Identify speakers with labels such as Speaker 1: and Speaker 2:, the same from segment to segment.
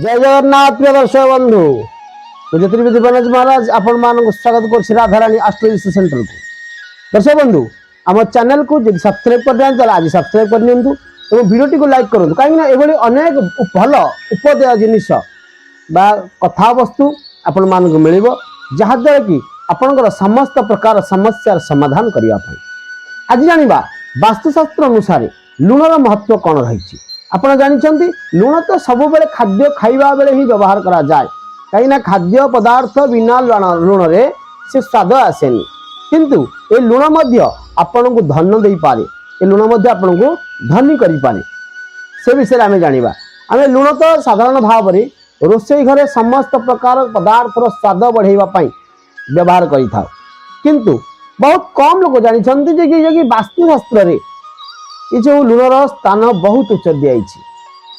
Speaker 1: जय जगन्नाथ प्रिय दर्शक बंधु मुझे त्रिवेदी बनज महाराज आपण मान स्वागत कर राधारानी एस्ट्रोलॉजी सेंटर को। दर्शक बंधु आम चैनल को जब सब्सक्राइब कर आज सब्सक्राइब कर नियंतु एवं वीडियो को लाइक करूँ कहीं अनेक भल उपदेय जिनिस बा कथा वस्तु आपण मान मिल जहाद्वारा कि आपणकर समस्त प्रकार समस्यार समाधान करने। आज जानिबा वास्तुशास्त्र अनुसार लुणर महत्व कौन रही। आपड़ जानते लुण तो सब बेले खाद्य खाइबा बेले ही व्यवहार करा जाए कहीं खाद्य पदार्थ बिना लुण रे से स्वाद आसेनी किंतु ए लुण मध्य आपन को धन दे पारे ए लुण मध्य आपन को धनी करि पारे से विषय आमे जानिबा। आमे लुण तो साधारण भाव में रोषेई घरे समस्त प्रकार पदार्थर स्वाद बढ़ाइबा पई व्यवहार करि थाउ किंतु बहुत कम लोग जानते कि वास्तुशास्त्र रे ये जो लुणर स्थान बहुत उच्च दिखाई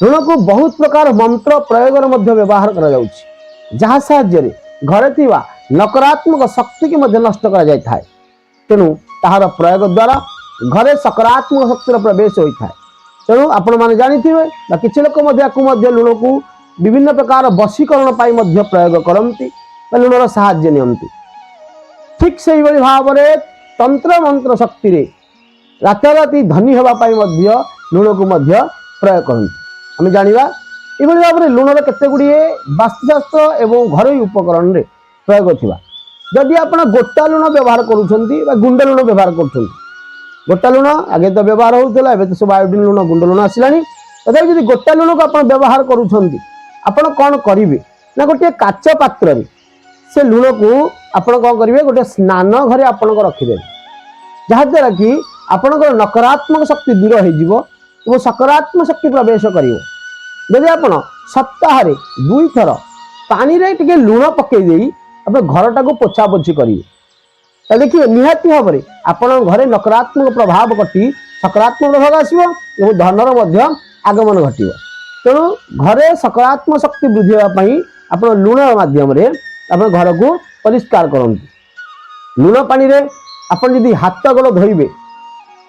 Speaker 1: लुण को बहुत प्रकार मंत्र प्रयोग व्यवहार करा साहाय्य घरे थिबा नकारात्मक शक्ति की नष्ट करा तेणु ताहार प्रयोग द्वारा घरे सकारात्मक शक्तिर प्रवेश होता है। तेणु आपण मैंने जानी किसी लोक लुण को विभिन्न प्रकार वशीकरण प्रयोग करती लुणर साहाय्य नियंती। ठीक से भाव में तंत्र मंत्र शक्ति रे राताराति धनी होगापाई लुण को प्रयोग करते। आम जाना ये भाव में लुणर केते गुड़िए वास्तुशास्त्र एवं घरोई उपकरण रे प्रयोग थिबा। जदि आप गोटा लुण व्यवहार करुँच गुंड लुण व्यवहार कर गोटा लुण आगे तो व्यवहार होता है तो सब आयोडीन लुण गुंड लुण आसलानी तथापि जब गोटा लुण को आप व्यवहार करुँच आपड़ कौन करेंगे ना गोटे काच पात्र से लुण को आपड़ कौन करेंगे गोटे स्नान घरे आपन रखिदे जहाद्वारा कि आपणकर नकारात्मक शक्ति दूर हो सकारात्मक शक्ति प्रवेश कर। जदि आप सप्ताह 2 थर पानी रे टिके लुण पकई आप घरटा को पोछा पोछी करेंगे देखिए निहाती भाव में आप घरे नकारात्मक प्रभाव कटी सकारात्मक प्रभाव आसो धनर आगमन घट। तेणु घरे सकारात्मक शक्ति वृद्धि होगापी आप लुण मध्यम आप घर को परिष्कार करते। लुण पानी रे आप हाथ गोड़ धोइबे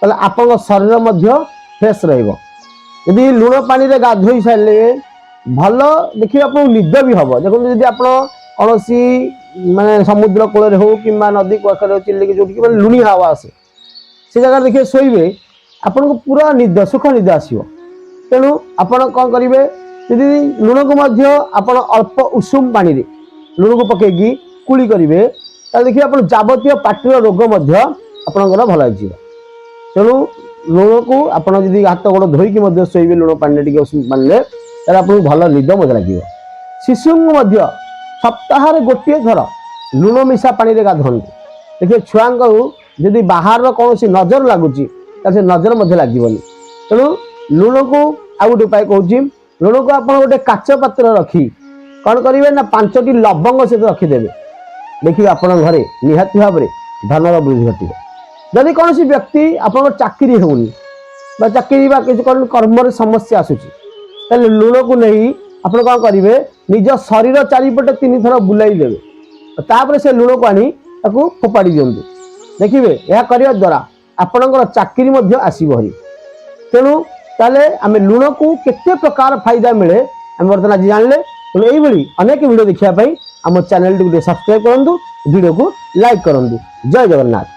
Speaker 1: आप शरीर मध्य फ्रेश रही लुण पानी रे गाधोई सारे भल देखिए आप निद भी हम देखो जी आप कौन माने समुद्र कूल हो कि नदी पाखे चिल्लिक जो लुणी हवा आसे से जगह देखिए शोबे आपन को पूरा निद सुख निद आसो। तेणु आपड़ कौन करेंगे जी लुण को आप अल्प उषुम पानी रे लुण को पकईकी कुली करेंगे देखिए आप जावतीय पाटीर रोग आपणकर भल हो। तेणु लुण को आपड़ जी हाथ गोड़ धोईकी शोबे लुण पानी टे उषुम पानी आपको भल निद लगे। शिशु सप्ताह गोटे थर लुण मिशा पानी रे गाधंतु देखिए छुआ जदि बाहर कौन नजर लगुच से नजर लगे। तेणु लुण को आ गए उपाय कहूँ लुण को आप गोटे काच पात्र रखी कौन करेंगे ना 5टी लवंग सहित रखिदेवे देखिए आप घरे निहाती भाव में धनर वृद्धि घटे। जदि कौन व्यक्ति आप चाकरी होनी चाकरी किसी कर्म समस्या आसूसी लुण को नहीं आप कौन करेंगे निज शरीर चारिपटे 3 थर बुलाई देवे तापर से लुण को आनी फोपाड़ी दिंतु देखिए यह करने द्वारा आपणकर चाकरी आसबरी। तेणु ताले आम लुण को केते प्रकार फायदा मिले आम बर्तमान आज जानले। तेणु यही अनेक वीडियो देखापी आम चैनल टी सब्सक्राइब करूँ वीडियो को लाइक करूँ। जय जगन्नाथ।